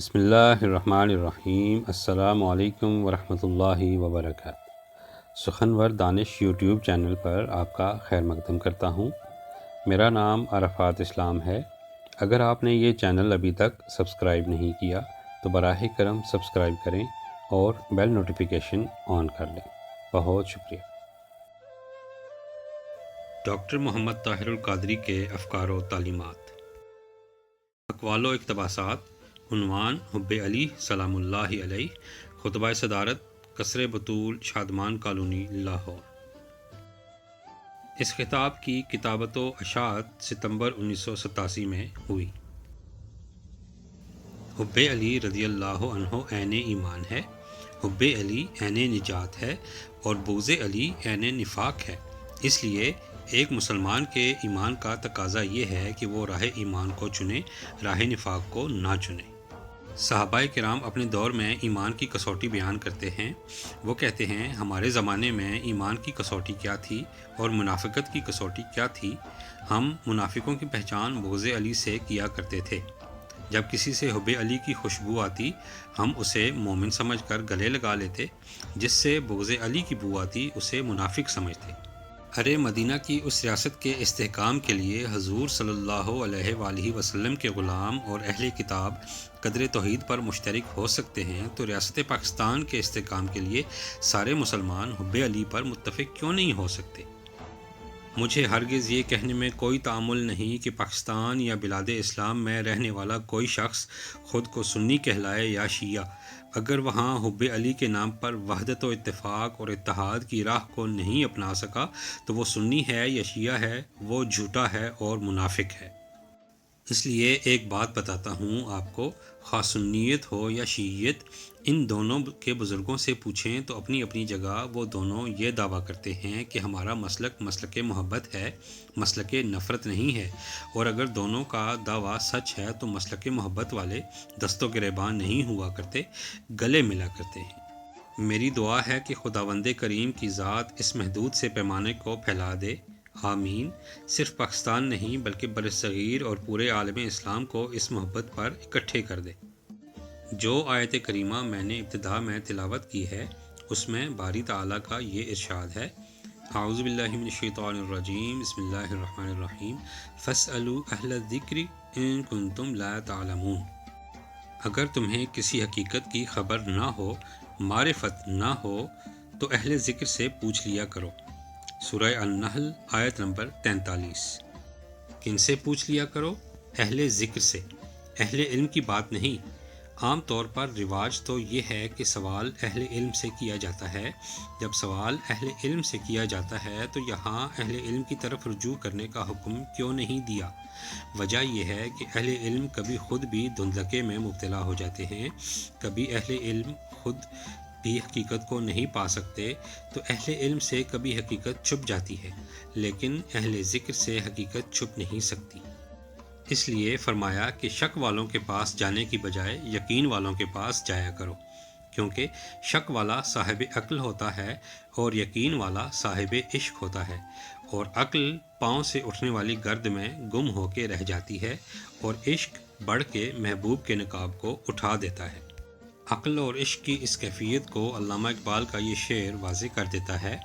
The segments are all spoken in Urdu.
بسم اللہ الرحمن الرحیم۔ السلام علیکم ورحمۃ اللہ وبرکاتہ۔ سخنور دانش یوٹیوب چینل پر آپ کا خیر مقدم کرتا ہوں۔ میرا نام عرفات اسلام ہے۔ اگر آپ نے یہ چینل ابھی تک سبسکرائب نہیں کیا تو براہ کرم سبسکرائب کریں اور بیل نوٹیفیکیشن آن کر لیں۔ بہت شکریہ۔ ڈاکٹر محمد طاہر القادری کے افکار و تعلیمات، اقوال و اقتباسات۔ عنوان: حب علی سلام اللہ علیہ۔ خطبہ صدارت قصر بطول شادمان کالونی لاہور۔ اس خطاب کی کتابت و اشاعت ستمبر 1987 میں ہوئی۔ حب علی رضی اللہ عنہ عین ایمان ہے، حب علی عین نجات ہے اور بغض علی عین نفاق ہے۔ اس لیے ایک مسلمان کے ایمان کا تقاضا یہ ہے کہ وہ راہ ایمان کو چنے، راہ نفاق کو نہ چنے۔ صحابہ کرام اپنے دور میں ایمان کی کسوٹی بیان کرتے ہیں۔ وہ کہتے ہیں، ہمارے زمانے میں ایمان کی کسوٹی کیا تھی اور منافقت کی کسوٹی کیا تھی۔ ہم منافقوں کی پہچان بغض علی سے کیا کرتے تھے۔ جب کسی سے حب علی کی خوشبو آتی ہم اسے مومن سمجھ کر گلے لگا لیتے، جس سے بغض علی کی بو آتی اسے منافق سمجھتے۔ ارے مدینہ کی اس ریاست کے استحکام کے لیے حضور صلی اللہ علیہ وآلہ وسلم کے غلام اور اہل کتاب قدر توحید پر مشترک ہو سکتے ہیں تو ریاست پاکستان کے استحکام کے لیے سارے مسلمان حب علی پر متفق کیوں نہیں ہو سکتے؟ مجھے ہرگز یہ کہنے میں کوئی تعمل نہیں کہ پاکستان یا بلاد اسلام میں رہنے والا کوئی شخص خود کو سنی کہلائے یا شیعہ، اگر وہاں حب علی کے نام پر وحدت و اتفاق اور اتحاد کی راہ کو نہیں اپنا سکا تو وہ سنی ہے یا شیعہ ہے، وہ جھوٹا ہے اور منافق ہے۔ اس لیے ایک بات بتاتا ہوں آپ کو، خواہ سنیت ہو یا شیعیت، ان دونوں کے بزرگوں سے پوچھیں تو اپنی اپنی جگہ وہ دونوں یہ دعویٰ کرتے ہیں کہ ہمارا مسلک مسلک محبت ہے، مسلک نفرت نہیں ہے، اور اگر دونوں کا دعویٰ سچ ہے تو مسلک محبت والے دست و گریباں نہیں ہوا کرتے، گلے ملا کرتے ہیں۔ میری دعا ہے کہ خداوند کریم کی ذات اس محدود سے پیمانے کو پھیلا دے، آمین۔ صرف پاکستان نہیں بلکہ برصغیر اور پورے عالم اسلام کو اس محبت پر اکٹھے کر دے۔ جو آیت کریمہ میں نے ابتدا میں تلاوت کی ہے اس میں باری تعالیٰ کا یہ ارشاد ہے، اعوذ باللہ من الشیطان الرجیم، بسم اللہ الرحمن الرحیم، فاسألوا اہل الذکر ان کنتم لا تعلمون۔ اگر تمہیں کسی حقیقت کی خبر نہ ہو، معرفت نہ ہو تو اہل ذکر سے پوچھ لیا کرو۔ سورہ النحل آیت نمبر 43۔ کن سے پوچھ لیا کرو؟ اہل ذکر سے، اہل علم کی بات نہیں۔ عام طور پر رواج تو یہ ہے کہ سوال اہل علم سے کیا جاتا ہے۔ جب سوال اہل علم سے کیا جاتا ہے تو یہاں اہل علم کی طرف رجوع کرنے کا حکم کیوں نہیں دیا؟ وجہ یہ ہے کہ اہل علم کبھی خود بھی دھندلکے میں مبتلا ہو جاتے ہیں، کبھی اہل علم خود بھی حقیقت کو نہیں پا سکتے تو اہل علم سے کبھی حقیقت چھپ جاتی ہے، لیکن اہل ذکر سے حقیقت چھپ نہیں سکتی۔ اس لیے فرمایا کہ شک والوں کے پاس جانے کی بجائے یقین والوں کے پاس جایا کرو، کیونکہ شک والا صاحب عقل ہوتا ہے اور یقین والا صاحب عشق ہوتا ہے، اور عقل پاؤں سے اٹھنے والی گرد میں گم ہو کے رہ جاتی ہے اور عشق بڑھ کے محبوب کے نقاب کو اٹھا دیتا ہے۔ عقل اور عشق کی اس کیفیت کو علامہ اقبال کا یہ شعر واضح کر دیتا ہے،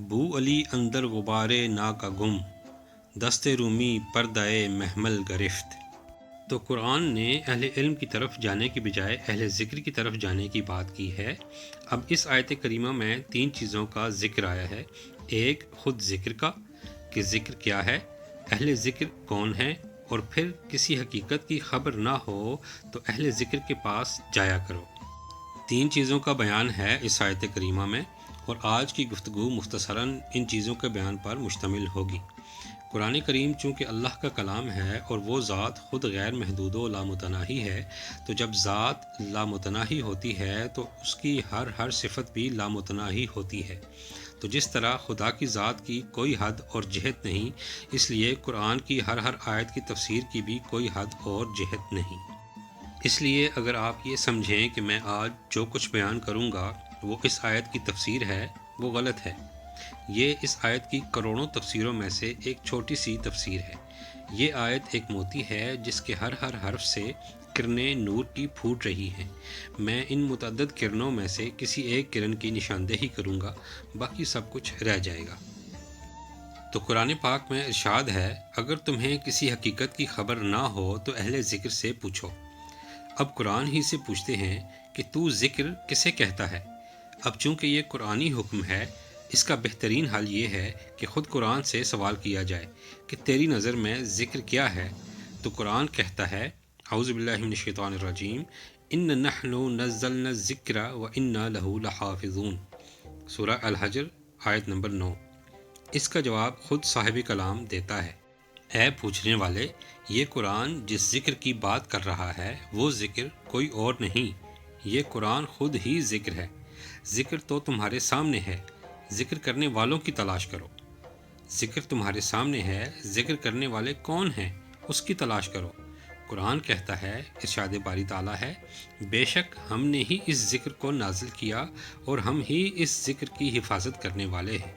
بو علی اندر غبار نا کا گم، دست رومی پردائے محمل گرفت۔ تو قرآن نے اہل علم کی طرف جانے کی بجائے اہل ذکر کی طرف جانے کی بات کی ہے۔ اب اس آیت کریمہ میں 3 چیزوں کا ذکر آیا ہے۔ ایک خود ذکر کا کہ ذکر کیا ہے، اہل ذکر کون ہیں، اور پھر کسی حقیقت کی خبر نہ ہو تو اہل ذکر کے پاس جایا کرو۔ 3 چیزوں کا بیان ہے اس آیت کریمہ میں، اور آج کی گفتگو مختصراً ان چیزوں کے بیان پر مشتمل ہوگی۔ قرآن کریم چونکہ اللہ کا کلام ہے اور وہ ذات خود غیر محدود و لامتناہی ہے، تو جب ذات لامتناہی ہوتی ہے تو اس کی ہر صفت بھی لامتناہی ہوتی ہے۔ تو جس طرح خدا کی ذات کی کوئی حد اور جہت نہیں، اس لیے قرآن کی ہر آیت کی تفسیر کی بھی کوئی حد اور جہت نہیں۔ اس لیے اگر آپ یہ سمجھیں کہ میں آج جو کچھ بیان کروں گا وہ اس آیت کی تفسیر ہے، وہ غلط ہے۔ یہ اس آیت کی کروڑوں تفسیروں میں سے ایک چھوٹی سی تفسیر ہے۔ یہ آیت ایک موتی ہے جس کے ہر حرف سے کرنیں نور کی پھوٹ رہی ہیں، میں ان متعدد کرنوں میں سے کسی ایک کرن کی نشاندہی کروں گا، باقی سب کچھ رہ جائے گا۔ تو قرآن پاک میں ارشاد ہے، اگر تمہیں کسی حقیقت کی خبر نہ ہو تو اہل ذکر سے پوچھو۔ اب قرآن ہی سے پوچھتے ہیں کہ تو ذکر کسے کہتا ہے؟ اب چونکہ یہ قرآنی حکم ہے، اس کا بہترین حل یہ ہے کہ خود قرآن سے سوال کیا جائے کہ تیری نظر میں ذکر کیا ہے؟ تو قرآن کہتا ہے، اعوذ باللہ من الشیطان الرجیم، ان نحن نزلنا الذکر وانا لہ لحافظون، سورہ الحجر آیت نمبر 9۔ اس کا جواب خود صاحب کلام دیتا ہے، اے پوچھنے والے، یہ قرآن جس ذکر کی بات کر رہا ہے وہ ذکر کوئی اور نہیں، یہ قرآن خود ہی ذکر ہے۔ ذکر تو تمہارے سامنے ہے، ذکر کرنے والوں کی تلاش کرو۔ ذکر تمہارے سامنے ہے، ذکر کرنے والے کون ہیں اس کی تلاش کرو۔ قرآن کہتا ہے، ارشاد باری تعالیٰ ہے، بے شک ہم نے ہی اس ذکر کو نازل کیا اور ہم ہی اس ذکر کی حفاظت کرنے والے ہیں۔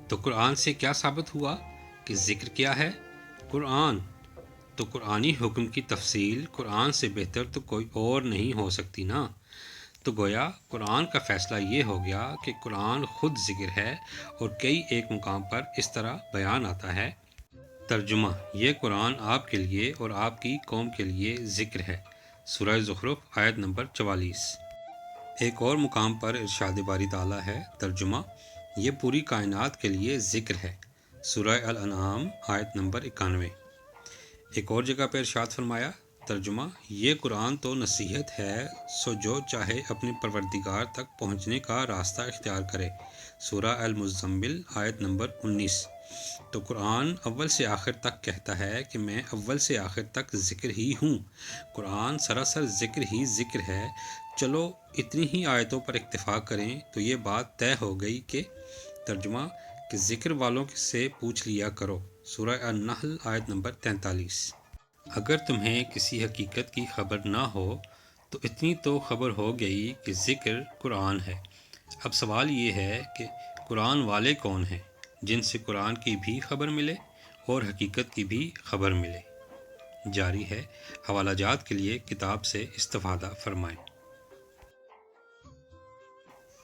تو قرآن سے کیا ثابت ہوا کہ ذکر کیا ہے؟ قرآن۔ تو قرآنی حکم کی تفصیل قرآن سے بہتر تو کوئی اور نہیں ہو سکتی نا۔ تو گویا قرآن کا فیصلہ یہ ہو گیا کہ قرآن خود ذکر ہے، اور کئی ایک مقام پر اس طرح بیان آتا ہے، ترجمہ، یہ قرآن آپ کے لیے اور آپ کی قوم کے لیے ذکر ہے، سورہ زخرف آیت نمبر 44۔ ایک اور مقام پر ارشاد باری تعالیٰ ہے، ترجمہ، یہ پوری کائنات کے لیے ذکر ہے، سورہ الانعام آیت نمبر 91۔ ایک اور جگہ پر ارشاد فرمایا، ترجمہ، یہ قرآن تو نصیحت ہے، سو جو چاہے اپنے پروردگار تک پہنچنے کا راستہ اختیار کرے، سورہ المزمل آیت نمبر 19۔ تو قرآن اول سے آخر تک کہتا ہے کہ میں اول سے آخر تک ذکر ہی ہوں، قرآن سراسر ذکر ہی ذکر ہے۔ چلو اتنی ہی آیتوں پر اکتفا کریں تو یہ بات طے ہو گئی کہ، ترجمہ، کہ ذکر والوں سے پوچھ لیا کرو، سورہ النحل آیت نمبر 43۔ اگر تمہیں کسی حقیقت کی خبر نہ ہو تو اتنی تو خبر ہو گئی کہ ذکر قرآن ہے۔ اب سوال یہ ہے کہ قرآن والے کون ہیں جن سے قرآن کی بھی خبر ملے اور حقیقت کی بھی خبر ملے؟ جاری ہے، حوالہ جات کے لیے کتاب سے استفادہ فرمائیں۔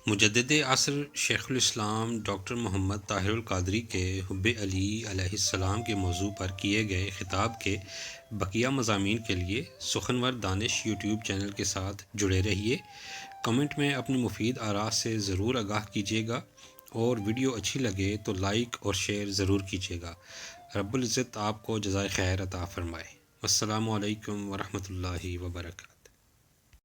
مجدد عصر شیخ الاسلام ڈاکٹر محمد طاہر القادری کے حب علی علیہ السلام کے موضوع پر کیے گئے خطاب کے بقیہ مضامین کے لیے سخنور دانش یوٹیوب چینل کے ساتھ جڑے رہیے۔ کمنٹ میں اپنی مفید آراء سے ضرور آگاہ کیجیے گا، اور ویڈیو اچھی لگے تو لائک اور شیئر ضرور کیجیے گا۔ رب العزت آپ کو جزائے خیر عطا فرمائے۔ السلام علیکم ورحمۃ اللہ وبرکاتہ۔